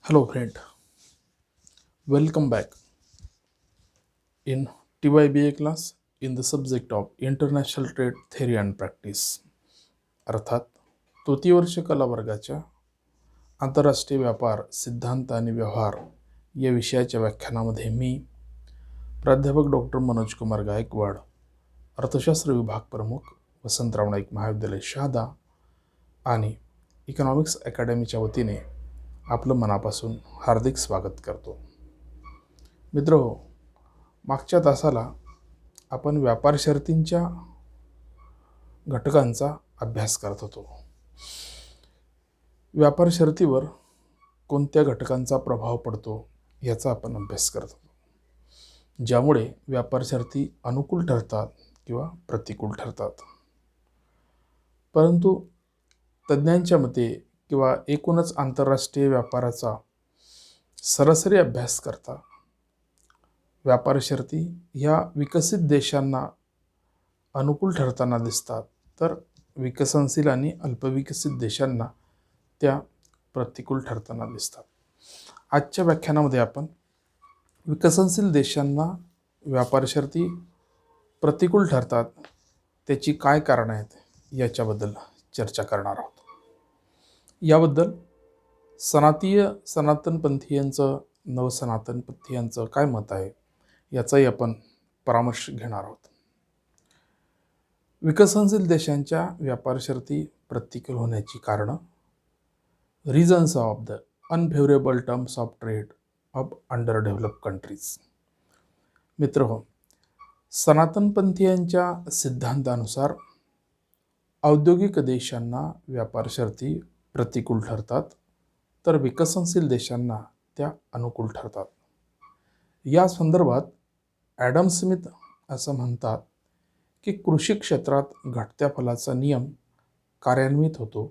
Hello, friend. Welcome back in TYBA class in the subject of International Trade Theory and Practice. अर्थात तृतीय वर्ष कला वर्गाच्या आंतरराष्ट्रीय व्यापार सिद्धांत आणि व्यवहार या विषयाच्या व्याख्यानामध्ये मी प्राध्यापक डॉक्टर मनोज कुमार गायकवाड, अर्थशास्त्र विभाग प्रमुख, वसंतराव नाईक महाविद्यालय शहादा आणि इकॉनॉमिक्स अकॅडमीच्या वतीने आपलं मनापासून हार्दिक स्वागत करतो. मित्रहो, मागच्या तासाला आपण व्यापार शर्तींच्या घटकांचा अभ्यास करत होतो. व्यापार शर्तीवर कोणत्या घटकांचा प्रभाव पडतो याचा आपण अभ्यास करत होतो, ज्यामुळे व्यापार शर्ती अनुकूल ठरतात किंवा प्रतिकूल ठरतात. परंतु तज्ज्ञांच्या मते किंवा एकूणच आंतरराष्ट्रीय व्यापाराचा सरासरी अभ्यास करता व्यापार शर्ती ह्या विकसित देशांना अनुकूल ठरताना दिसतात, तर विकसनशील आणि अल्पविकसित देशांना त्या प्रतिकूल ठरताना दिसतात. आजच्या व्याख्यानामध्ये आपण विकसनशील देशांना व्यापार शर्ती प्रतिकूल ठरतात त्याची काय कारणं आहेत याच्याबद्दल चर्चा करणार आहोत. याबद्दल सनातनपंथीयांचं नवसनातनपंथीयांचं काय मत आहे याचाही आपण परामर्श घेणार आहोत. विकसनशील देशांच्या व्यापार शर्ती प्रतिकूल होण्याची कारणं, reasons of the unfavourable terms of trade off under develop countries. मित्रहो, सनातनपंथीयांच्या सिद्धांतानुसार औद्योगिक देशांना व्यापार शर्ती प्रतिकूल ठरतात, तर विकसनशील देशांना त्या अनुकूल ठरतात. या संदर्भात ॲडम स्मिथ असं म्हणतात की कृषी क्षेत्रात घटत्या फलाचा नियम कार्यान्वित होतो,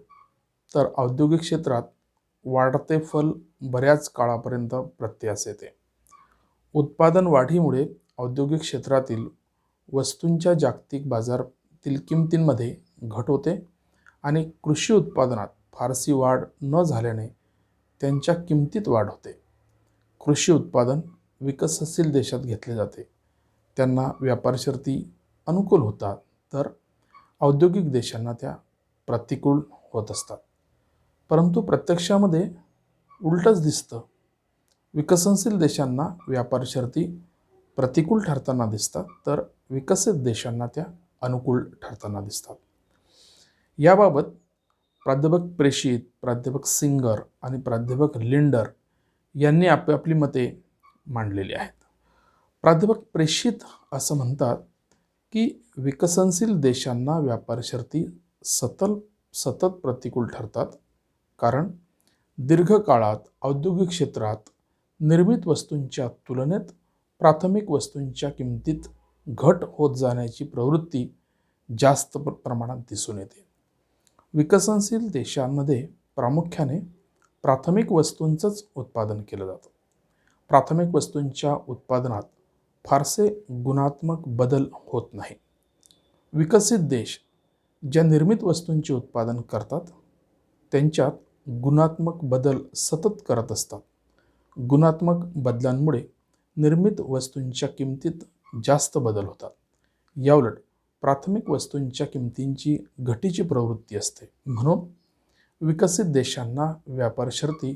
तर औद्योगिक क्षेत्रात वाढते फल बऱ्याच काळापर्यंत प्रत्यास येते. उत्पादन वाढीमुळे औद्योगिक क्षेत्रातील वस्तूंच्या जागतिक बाजारातील किमतींमध्ये घट होते आणि कृषी उत्पादनात फारशी वाढ न झाल्याने त्यांच्या किमतीत वाढ होते. कृषी उत्पादन विकसनशील देशात घेतले जाते, त्यांना व्यापार शर्ती अनुकूल होतात, तर औद्योगिक देशांना त्या प्रतिकूल होत असतात. परंतु प्रत्यक्षामध्ये उलटच दिसतं. विकसनशील देशांना व्यापार शर्ती प्रतिकूल ठरताना दिसतात, तर विकसित देशांना त्या अनुकूल ठरताना दिसतात. याबाबत प्राध्यापक प्रेषित, प्राध्यापक सिंगर आणि प्राध्यापक लिंडर यांनी आपली मते मांडलेली आहेत. प्राध्यापक प्रेषित असं म्हणतात की विकसनशील देशांना व्यापार शर्ती सतत प्रतिकूल ठरतात, कारण दीर्घकाळात औद्योगिक क्षेत्रात निर्मित वस्तूंच्या तुलनेत प्राथमिक वस्तूंच्या किमतीत घट होत जाण्याची प्रवृत्ती जास्त प्रमाणात दिसून येते. विकसनशील देशांमध्ये प्रामुख्याने प्राथमिक वस्तूंचंच उत्पादन केलं जातं. प्राथमिक वस्तूंच्या उत्पादनात फारसे गुणात्मक बदल होत नाही. विकसित देश ज्या निर्मित वस्तूंचे उत्पादन करतात त्यांच्यात गुणात्मक बदल सतत करत असतात. गुणात्मक बदलांमुळे निर्मित वस्तूंच्या किमतीत जास्त बदल होतात. याउलट प्राथमिक वस्तूंच्या किमतींची घटीची प्रवृत्ती असते. म्हणून विकसित देशांना व्यापार शर्ती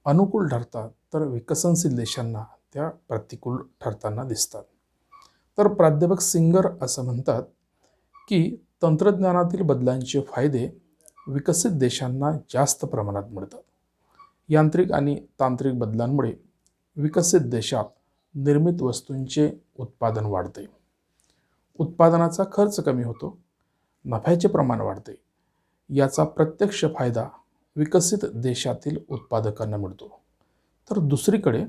अनुकूल ठरतात, तर विकसनशील देशांना त्या प्रतिकूल ठरताना दिसतात. तर प्राध्यापक सिंगर असं म्हणतात की तंत्रज्ञानातील बदलांचे फायदे विकसित देशांना जास्त प्रमाणात मिळतात. यांत्रिक आणि तांत्रिक बदलांमुळे विकसित देशात निर्मित वस्तूंचे उत्पादन वाढते, उत्पादनाचा खर्च कमी होतो, नफ्याचे प्रमाण वाढते. याचा प्रत्यक्ष फायदा विकसित देशातील उत्पादकांना मिळतो. तर दुसरीकडे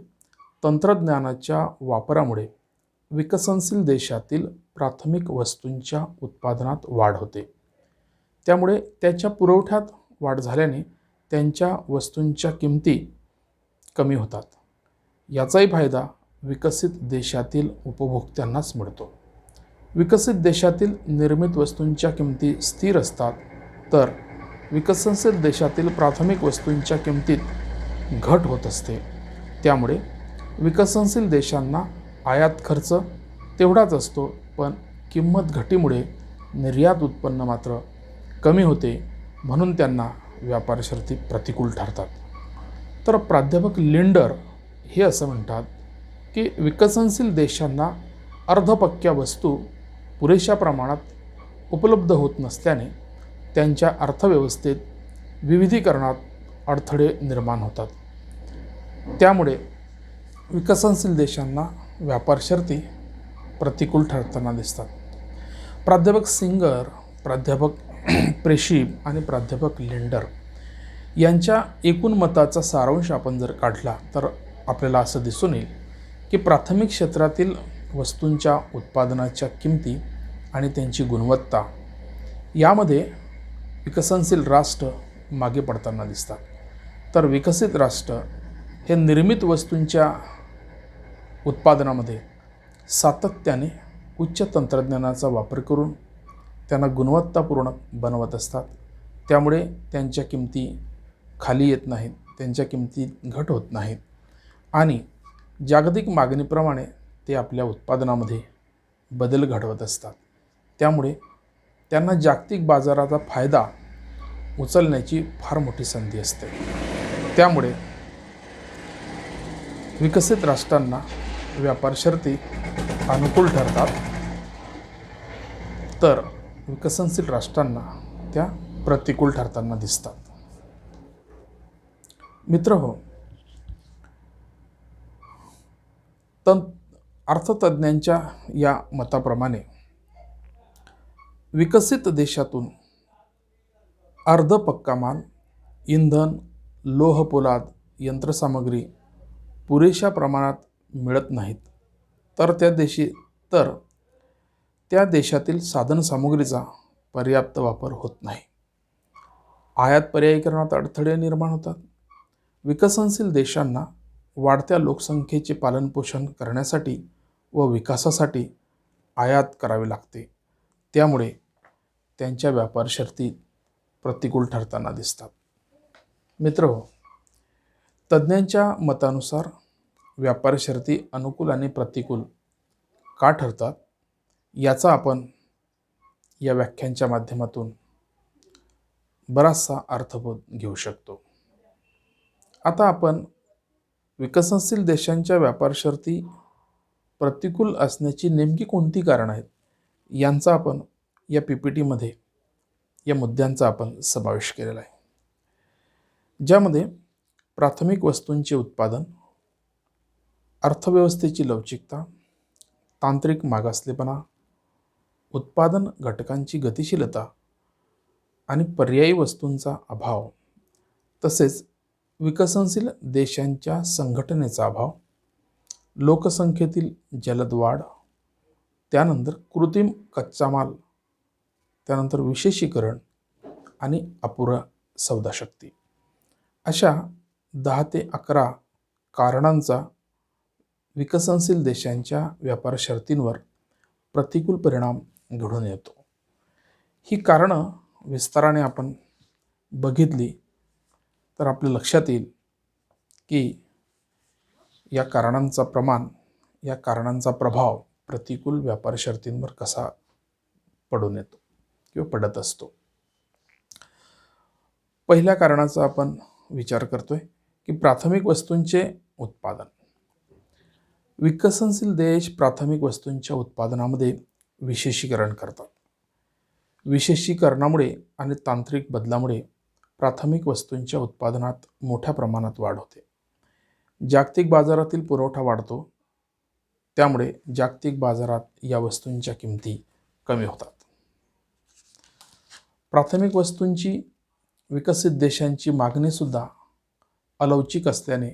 तंत्रज्ञानाच्या वापरामुळे विकसनशील देशातील प्राथमिक वस्तूंच्या उत्पादनात वाढ होते, त्यामुळे त्याच्या पुरवठ्यात वाढ झाल्याने त्यांच्या वस्तूंच्या किमती कमी होतात. याचाही फायदा विकसित देशातील उपभोक्त्यांनाच मिळतो. विकसित देशातील निर्मित वस्तूंच्या किमती स्थिर असतात, तर विकसनशील देशातील प्राथमिक वस्तूंच्या किमतीत घट होत असते. त्यामुळे विकसनशील देशांना आयात खर्च तेवढाच असतो, पण किंमत घटीमुळे निर्यात उत्पन्न मात्र कमी होते, म्हणून त्यांना व्यापार शर्ती प्रतिकूल ठरतात. तर प्राध्यापक लिंडर हे असं म्हणतात की विकसनशील देशांना अर्धपक्क्या वस्तू पुरेशा प्रमाणात उपलब्ध होत नसल्याने त्यांच्या अर्थव्यवस्थेत विविधीकरणात अडथळे निर्माण होतात. त्यामुळे विकसनशील देशांना व्यापार शर्ती प्रतिकूल ठरताना दिसतात. प्राध्यापक सिंगर, प्राध्यापक प्रेशीब आणि प्राध्यापक लिंडर यांच्या एकूण मताचा सारांश आपण जर काढला तर आपल्याला असं दिसून येईल की प्राथमिक क्षेत्रातील वस्तूंच्या उत्पादनाच्या किमती आणि त्यांची गुणवत्ता यामध्ये विकसनशील राष्ट्र मागे पडताना दिसतात. तर विकसित राष्ट्र हे निर्मित वस्तूंच्या उत्पादनामध्ये सातत्याने उच्च तंत्रज्ञानाचा वापर करून त्यांना गुणवत्तापूर्ण बनवत असतात. त्यामुळे त्यांच्या किमती खाली येत नाहीत, त्यांच्या किमती घट होत नाहीत आणि जागतिक मागणीप्रमाणे ते आपल्या उत्पादनामध्ये बदल घडवत असतात. त्यामुळे त्यांना जागतिक बाजाराचा फायदा उचलण्याची फार मोठी संधी असते. त्यामुळे विकसित राष्ट्रांना व्यापार शर्ती अनुकूल ठरतात, तर विकसनशील राष्ट्रांना त्या प्रतिकूल ठरताना दिसतात. मित्रहो, अर्थतज्ञांच्या या मताप्रमाणे विकसित देशातून अर्धपक्का माल, इंधन, लोहपोलाद, यंत्रसामग्री पुरेशा प्रमाणात मिळत नाहीत, तर त्या देशातील साधनसामुग्रीचा पर्याप्त वापर होत नाही. आयात पर्यायीकरणात अडथळे निर्माण होतात. विकसनशील देशांना वाढत्या लोकसंख्येचे पालनपोषण करण्यासाठी व विकासासाठी आयात करावी लागते. त्यामुळे त्यांच्या व्यापार शर्ती प्रतिकूल ठरताना दिसतात. मित्रहो, तज्ज्ञांच्या मतानुसार व्यापार शर्ती अनुकूल आणि प्रतिकूल का ठरतात याचा आपण या व्याख्यानाच्या माध्यमातून बराचसा अर्थबोध घेऊ शकतो. आता आपण विकसनशील देशांच्या व्यापार शर्ती प्रतिकूल असण्याची नेमकी कोणती कारणं आहेत यांचा आपण या PPTमध्ये या मुद्द्यांचा आपण समावेश केलेला आहे, ज्यामध्ये प्राथमिक वस्तूंचे उत्पादन, अर्थव्यवस्थेची लवचिकता, तांत्रिक मागासलेपणा, उत्पादन घटकांची गतिशीलता आणि पर्यायी वस्तूंचा अभाव, तसेच विकसनशील देशांच्या संघटनेचा अभाव, लोकसंख्येतील जलद वाढ, त्यानंतर कृत्रिम कच्चा माल, त्यानंतर विशेषीकरण आणि अपुरा सौदाशक्ती, अशा 10 ते 11 कारणांचा विकसनशील देशांच्या व्यापार शर्तींवर प्रतिकूल परिणाम घडून येतो. ही कारणं विस्ताराने आपण बघितली तर आपल्या लक्षात येईल की या कारणांचा प्रभाव प्रतिकूल व्यापार शर्तींवर कसा पडून येतो किंवा पडत असतो. पहिल्या कारणाचा आपण विचार करतोय की प्राथमिक वस्तूंचे उत्पादन. विकसनशील देश प्राथमिक वस्तूंच्या उत्पादनामध्ये विशेषीकरण करतात. विशेषीकरणामुळे आणि तांत्रिक बदलामुळे प्राथमिक वस्तूंच्या उत्पादनात मोठ्या प्रमाणात वाढ होते. जागतिक बाजारातील पुरवठा वाढतो, त्यामुळे जागतिक बाजारात या वस्तूंच्या किमती कमी होतात. प्राथमिक वस्तूंची विकसित देशांची मागणीसुद्धा अलवचिक असल्याने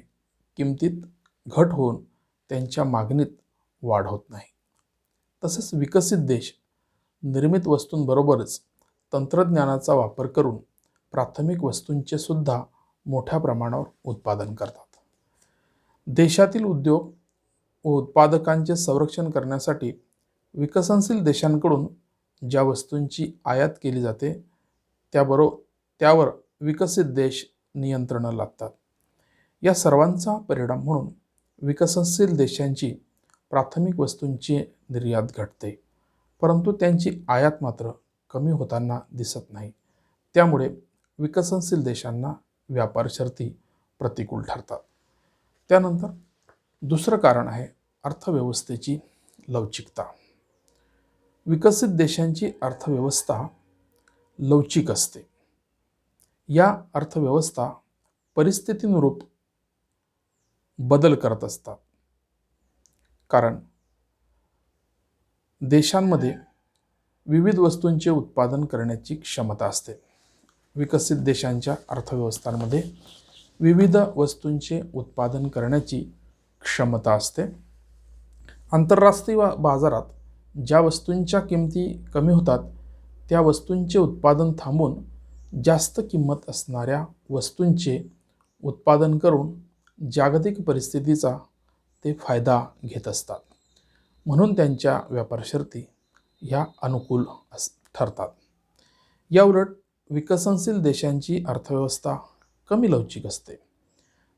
किमतीत घट होऊन त्यांच्या मागणीत वाढ होत नाही. तसेच विकसित देश निर्मित वस्तूंबरोबरच तंत्रज्ञानाचा वापर करून प्राथमिक वस्तूंचे सुद्धा मोठ्या प्रमाणावर उत्पादन करतात. देशातील उद्योग व उत्पादकांचे संरक्षण करण्यासाठी विकसनशील देशांकडून ज्या वस्तूंची आयात केली जाते त्यावर विकसित देश नियंत्रण लादतात. या सर्वांचा परिणाम म्हणून विकसनशील देशांची प्राथमिक वस्तूंची निर्यात घटते, परंतु त्यांची आयात मात्र कमी होताना दिसत नाही. त्यामुळे विकसनशील देशांना व्यापार शर्ती प्रतिकूल ठरतात. त्यानंतर दुसरं कारण आहे अर्थव्यवस्थेची लवचिकता. विकसित देशांची अर्थव्यवस्था लवचिक असते. या अर्थव्यवस्था परिस्थितीनुरूप बदल करत असतात, कारण देशांमध्ये विविध वस्तूंचे उत्पादन करण्याची क्षमता असते. विकसित देशांच्या अर्थव्यवस्थांमध्ये विविध वस्तूंचे उत्पादन करण्याची क्षमता असते. आंतरराष्ट्रीय बाजारात ज्या वस्तूंच्या किमती कमी होतात त्या वस्तूंचे उत्पादन थांबून जास्त किंमत असणाऱ्या वस्तूंचे उत्पादन करून जागतिक परिस्थितीचा ते फायदा घेत असतात. म्हणून त्यांच्या व्यापार शर्ती ह्या अनुकूल ठरतात. याउलट विकसनशील देशांची अर्थव्यवस्था कमी लवचिक असते.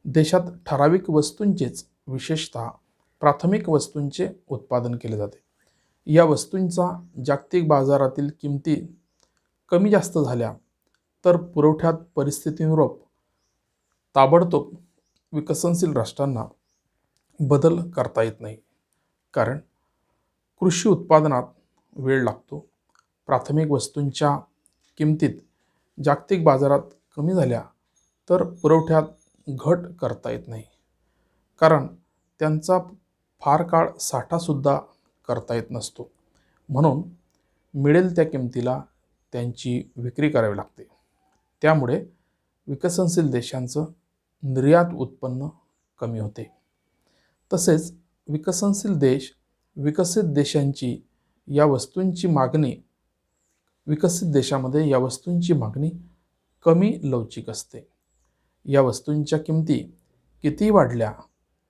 देशात ठराविक वस्तूंचेच, विशेषतः प्राथमिक वस्तूंचे उत्पादन केले जाते. या वस्तूंचा जागतिक बाजारातील किमती कमी जास्त झाल्या तर पुरवठ्यात परिस्थितीनुरूप ताबडतोब विकसनशील राष्ट्रांना बदल करता येत नाही, कारण कृषी उत्पादनात वेळ लागतो. प्राथमिक वस्तूंच्या किमतीत जागतिक बाजारात कमी झाल्या तर पुरवठ्यात घट करता येत नाही, कारण त्यांचा फार काळ साठासुद्धा करता येत नसतो. म्हणून मिळेल त्या किमतीला त्यांची विक्री करावी लागते. त्यामुळे विकसनशील देशांचं निर्यात उत्पन्न कमी होते. तसेच विकसनशील देश विकसित देशांची या वस्तूंची मागणी विकसित देशामध्ये या वस्तूंची मागणी कमी लवचिक असते. या वस्तूंच्या किमती किती वाढल्या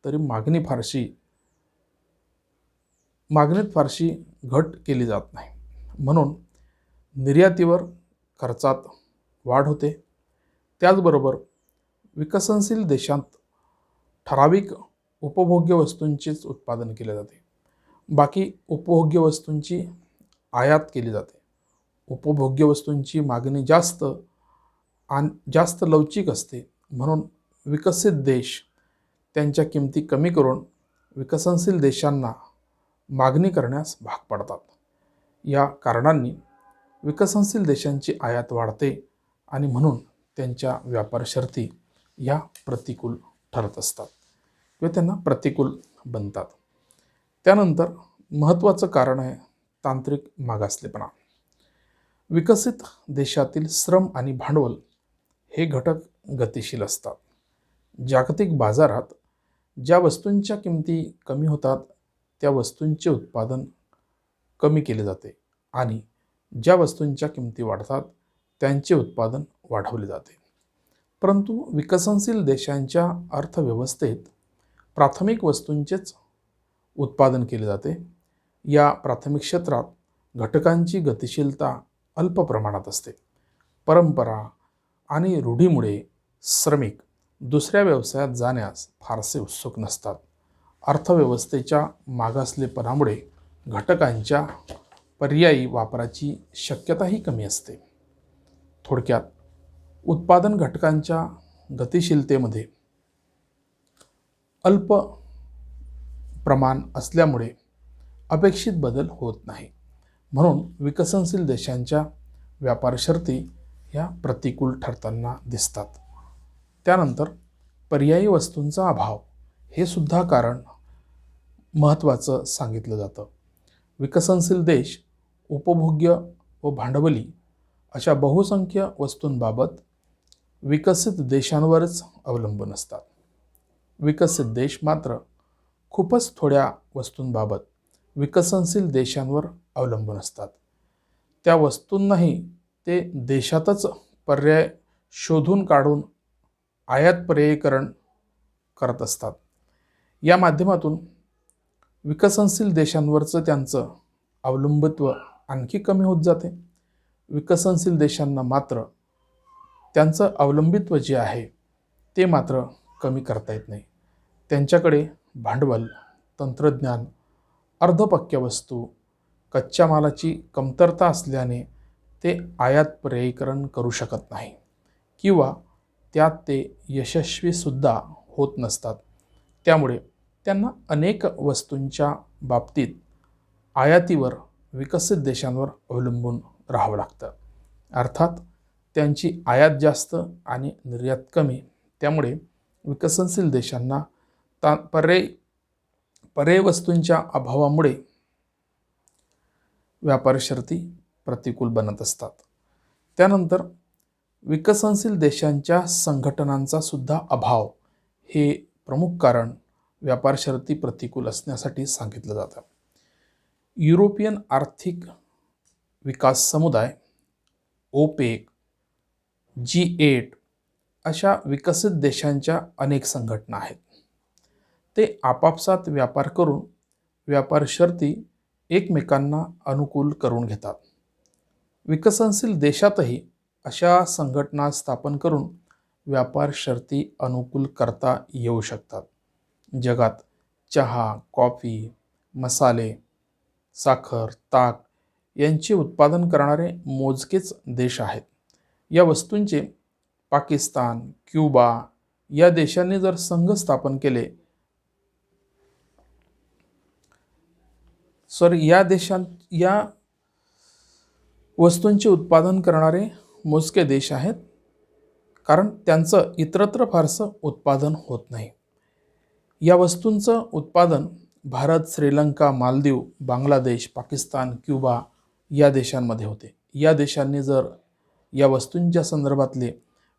तरी मागणीत फारशी घट केली जात नाही. म्हणून निर्यातीवर खर्चात वाढ होते. त्याचबरोबर विकसनशील देशांत ठराविक उपभोग्य वस्तूंचेच उत्पादन केले जाते. बाकी उपभोग्य वस्तूंची आयात केली जाते. उपभोग्य वस्तूंची मागणी जास्त लवचिक असते. म्हणून विकसित देश त्यांच्या किमती कमी करून विकसनशील देशांना मागणी करण्यास भाग पडतात. या कारणांनी विकसनशील देशांची आयात वाढते आणि म्हणून त्यांच्या व्यापार शर्ती या प्रतिकूल ठरत असतात किंवा त्यांना प्रतिकूल बनतात. त्यानंतर महत्त्वाचं कारण आहे तांत्रिक मागासलेपणा. विकसित देशातील श्रम आणि भांडवल हे घटक गतिशील असतात. जागतिक बाजारात ज्या वस्तूंच्या किमती कमी होतात त्या वस्तूंचे उत्पादन कमी केले जाते आणि ज्या वस्तूंच्या किमती वाढतात त्यांचे उत्पादन वाढवले जाते. परंतु विकसनशील देशांच्या अर्थव्यवस्थेत प्राथमिक वस्तूंचेच उत्पादन केले जाते. या प्राथमिक क्षेत्रात घटकांची गतिशीलता अल्प प्रमाणात असते. परंपरा आणि रूढीमुळे श्रमिक दुसऱ्या व्यवसायात जाण्यास फारसे उत्सुक नसतात. अर्थव्यवस्थेच्या मागासलेपणामुळे घटकांच्या पर्यायी वापराची शक्यताही कमी असते. थोडक्यात उत्पादन घटकांच्या गतिशीलतेमध्ये अल्प प्रमाण असल्यामुळे अपेक्षित बदल होत नाही. म्हणून विकसनशील देशांच्या व्यापार शर्ती ह्या प्रतिकूल ठरताना दिसतात. त्यानंतर पर्यायी वस्तूंचा अभाव हे सुद्धा कारण महत्त्वाचं सांगितलं जातं. विकसनशील देश उपभोग्य व भांडवली अशा बहुसंख्य वस्तूंबाबत विकसित देशांवरच अवलंबून असतात. विकसित देश मात्र खूपच थोड्या वस्तूंबाबत विकसनशील देशांवर अवलंबून असतात. त्या वस्तूंनाही ते देशातच पर्याय शोधून काढून आयात पर्यायीकरण करत असतात. या माध्यमातून विकसनशील देशांवरचं त्यांचं अवलंबित्व आणखी कमी होत जाते. विकसनशील देशांना मात्र त्यांचं अवलंबित्व जे आहे ते मात्र कमी करता येत नाही. त्यांच्याकडे भांडवल, तंत्रज्ञान, अर्धपक्क्या वस्तू, कच्च्या मालाची कमतरता असल्याने ते आयात पर्यायीकरण करू शकत नाही किंवा त्यात ते यशस्वीसुद्धा होत नसतात. त्यामुळे त्यांना अनेक वस्तूंच्या बाबतीत आयातीवर विकसित देशांवर अवलंबून राहावं लागतं. अर्थात त्यांची आयात जास्त आणि निर्यात कमी, त्यामुळे विकसनशील देशांना पर्यायी वस्तूंच्या अभावामुळे व्यापार शर्ती प्रतिकूल बनत असतात. त्यानंतर विकसनशील देशांच्या संघटनांचा सुद्धा अभाव हे प्रमुख कारण व्यापार शर्ती प्रतिकूल असण्यासाठी सांगितलं जातं. युरोपियन आर्थिक विकास समुदाय, ओपेक, G8 अशा विकसित देशांच्या अनेक संघटना आहेत. ते आपापसात व्यापार करून व्यापार शर्ती एकमेकांना अनुकूल करून घेतात. विकसनशील देशातही अशा संघटना स्थापन करून व्यापार शर्ती अनुकूल करता येऊ शकतात. जगात चहा, कॉफी, मसाले, साखर, ताक यांचे उत्पादन करणारे मोजकेच देश आहेत. या वस्तूंचे पाकिस्तान, क्युबा या देशांनी जर संघ स्थापन केले या वस्तूंचे उत्पादन करणारे मोजके देश आहेत, कारण त्यांचं इतरत्र फारसं उत्पादन होत नाही. या वस्तूंचं उत्पादन भारत, श्रीलंका, मालदीव, बांगलादेश, पाकिस्तान, क्युबा या देशांमध्ये होते. या देशांनी जर या वस्तूंच्या संदर्भातले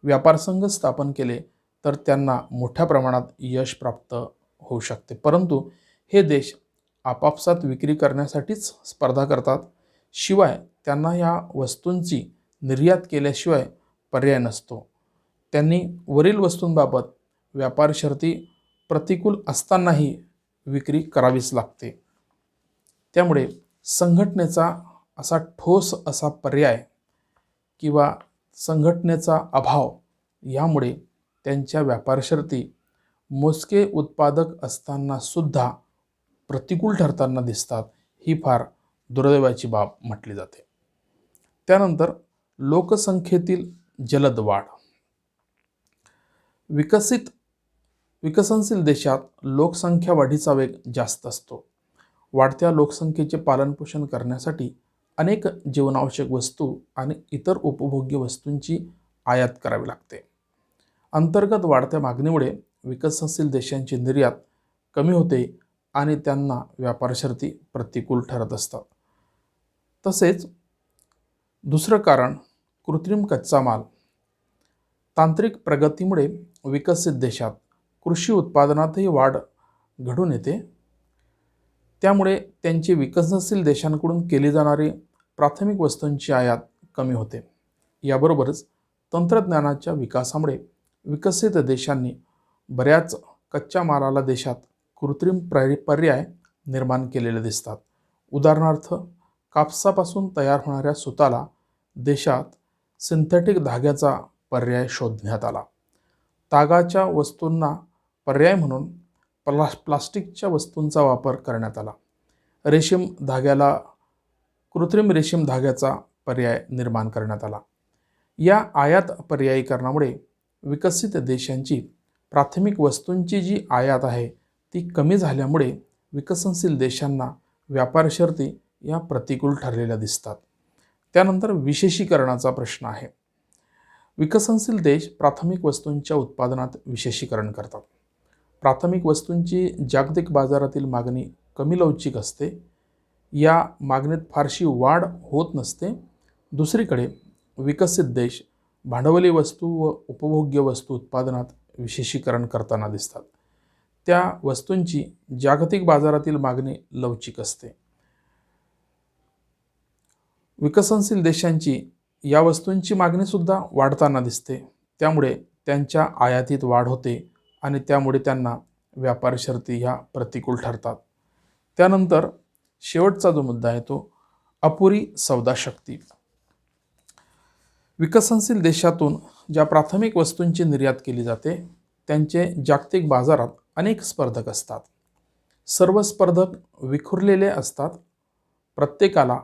व्यापार संघ स्थापन केले तर त्यांना मोठ्या प्रमाणात यश प्राप्त होऊ शकते. परंतु हे देश आपापसात विक्री करण्यासाठीच स्पर्धा करतात. शिवाय त्यांना या वस्तूंची निर्यात केल्याशिवाय पर्याय नसतो. त्यांनी वरील वस्तूंबाबत व्यापार शर्ती प्रतिकूल असतानाही विक्री करावीच लागते. त्यामुळे संघटनेचा असा ठोस असा पर्याय किंवा संघटनेचा अभाव यामुळे त्यांच्या व्यापार शर्ती मोजके उत्पादक असताना सुद्धा प्रतिकूल ठरताना दिसतात. ही फार दुर्दैवाची बाब म्हटली जाते. त्यानंतर लोकसंख्येतील जलद वाढ. विकसनशील देशात लोकसंख्या वाढीचा वेग जास्त असतो. वाढत्या लोकसंख्येचे पालनपोषण करण्यासाठी अनेक जीवनावश्यक वस्तू आणि इतर उपभोग्य वस्तूंची आयात करावी लागते. अंतर्गत वाढत्या मागणीमुळे विकसनशील देशांची निर्यात कमी होते आणि त्यांना व्यापार शर्ती प्रतिकूल ठरत असतात. तसेच दुसरं कारण कृत्रिम कच्चा माल. तांत्रिक प्रगतीमुळे विकसित देशात कृषी उत्पादनातही वाढ घडून येते. त्यामुळे त्यांची विकसनशील देशांकडून केली जाणारी प्राथमिक वस्तूंची आयात कमी होते. याबरोबरच तंत्रज्ञानाच्या विकासामुळे विकसित देशांनी बऱ्याच कच्च्या मालाला देशात कृत्रिम पर्याय निर्माण केलेले दिसतात. उदाहरणार्थ, कापसापासून तयार होणाऱ्या सुताला देशात सिंथेटिक धाग्याचा पर्याय शोधण्यात आला. तागाच्या वस्तूंना पर्याय म्हणून प्लास्टिकच्या वस्तूंचा वापर करण्यात आला. कृत्रिम रेशीम धाग्याचा पर्याय निर्माण करण्यात आला. या आयात पर्यायीकरणामुळे विकसित देशांची प्राथमिक वस्तूंची जी आयात आहे ती कमी झाल्यामुळे विकसनशील देशांना व्यापार शर्ती या प्रतिकूल ठरलेल्या दिसतात. त्यानंतर विशेषीकरणाचा प्रश्न आहे. विकसनशील देश प्राथमिक वस्तूंच्या उत्पादनात विशेषीकरण करतात. प्राथमिक वस्तूंची जागतिक बाजारातील मागणी कमी लवचिक असते. या मागणीत फारशी वाढ होत नसते. दुसरीकडे विकसित देश भांडवली वस्तू व उपभोग्य वस्तू उत्पादनात विशेषीकरण करताना दिसतात. त्या वस्तूंची जागतिक बाजारातील मागणी लवचिक असते. विकसनशील देशांची या वस्तूंची मागणीसुद्धा वाढताना दिसते. त्यामुळे त्यांच्या आयातीत वाढ होते आणि त्यामुळे त्यांना व्यापार शर्ती ह्या प्रतिकूल ठरतात. त्यानंतर शेवटचा जो मुद्दा आहे तो अपुरी सौदा शक्ती. विकसनशील देशातून ज्या प्राथमिक वस्तूंची निर्यात केली जाते त्यांचे जागतिक बाजारात अनेक स्पर्धक असतात. सर्व स्पर्धक विखुरलेले असतात. प्रत्येकाला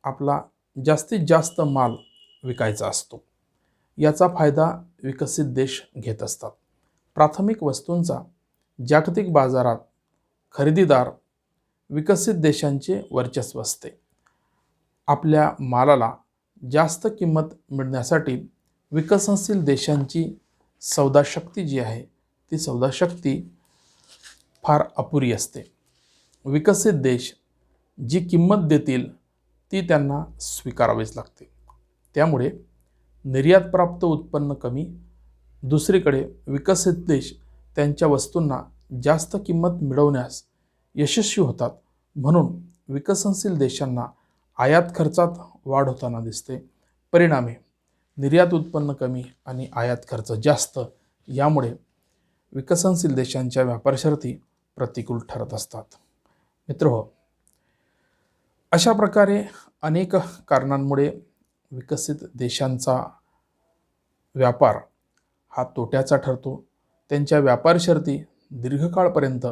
आपला जास्तीत जास्त माल विकायचा असतो. याचा फायदा विकसित देश घेत असतात. प्राथमिक वस्तूंचा जागतिक बाजारात खरेदीदार विकसित देशांचे वर्चस्व असते. आपल्या मालाला जास्त किंमत मिळण्यासाठी विकसनशील देशांची सौदाशक्ती जी आहे ती सौदाशक्ती फार अपुरी असते. विकसित देश जी किंमत देतील ती त्यांना स्वीकारावीच लागते. त्यामुळे निर्यातप्राप्त उत्पन्न कमी, दुसरीकडे विकसित देश त्यांच्या वस्तूंना जास्त किंमत मिळवण्यास यशस्वी होतात. म्हणून विकसनशील देशांना आयात खर्चात वाढ होताना दिसते. परिणामी निर्यात उत्पन्न कमी आणि आयात खर्च जास्त, यामुळे विकसनशील देशांच्या व्यापार शर्ती प्रतिकूल ठरत असतात. मित्रहो, अशा प्रकारे अनेक कारणांमुळे विकसित देशांचा व्यापार हा तोट्याचा ठरतो. त्यांच्या व्यापार शर्ती दीर्घकाळपर्यंत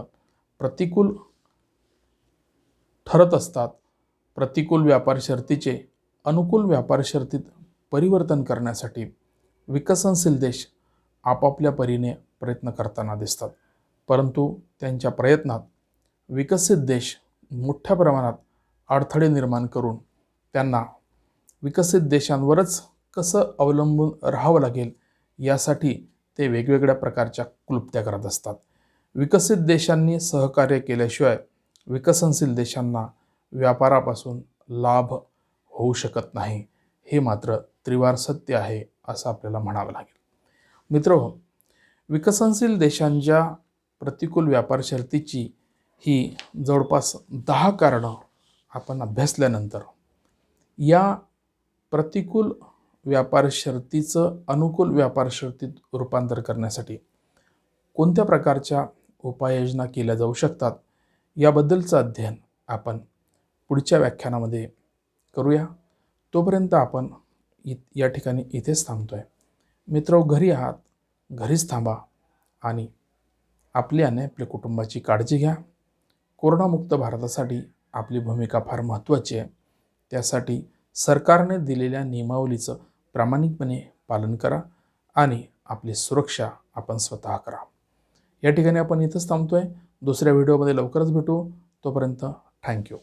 प्रतिकूल ठरत असतात. प्रतिकूल व्यापार शर्तीचे अनुकूल व्यापार शर्तीत परिवर्तन करण्यासाठी विकसनशील देश आपापल्या परीने प्रयत्न करताना दिसतात. परंतु त्यांच्या प्रयत्नात विकसित देश मोठ्या प्रमाणात अडथळे निर्माण करून त्यांना विकसित देशांवरच कसं अवलंबून राहावं लागेल यासाठी ते वेगवेगळ्या प्रकारच्या क्लुप्त्या करत असतात. विकसित देशांनी सहकार्य केल्याशिवाय विकसनशील देशांना व्यापारापासून लाभ होऊ शकत नाही. हे मात्र त्रिवार सत्य आहे असं आपल्याला म्हणावं लागेल. मित्रहो, विकसनशील देशांच्या प्रतिकूल व्यापार शर्तीची ही जवळपास 10 कारणं आपण अभ्यासल्यानंतर या प्रतिकूल व्यापार शर्तीचं अनुकूल व्यापार शर्तीत रूपांतर करण्यासाठी कोणत्या प्रकारच्या उपाययोजना केल्या जाऊ शकतात याबद्दलचं अध्ययन आपण पुढच्या व्याख्यानामध्ये करूया. तोपर्यंत आपण या ठिकाणी इथेच थांबतोय. मित्र, घरी आहात, घरीच थांबा आणि आपली आणि आपल्या कुटुंबाची काळजी घ्या. कोरोनामुक्त भारतासाठी आपली भूमिका फार महत्त्वाची आहे. त्यासाठी सरकारने दिलेल्या नियमावलीचं प्रामाणिकपणे पालन करा आणि आपली सुरक्षा आपण स्वतः करा. या ठिकाणी आपण इथंच थांबतोय. दुसऱ्या व्हिडिओमध्ये लवकरच भेटू. तोपर्यंत थँक्यू.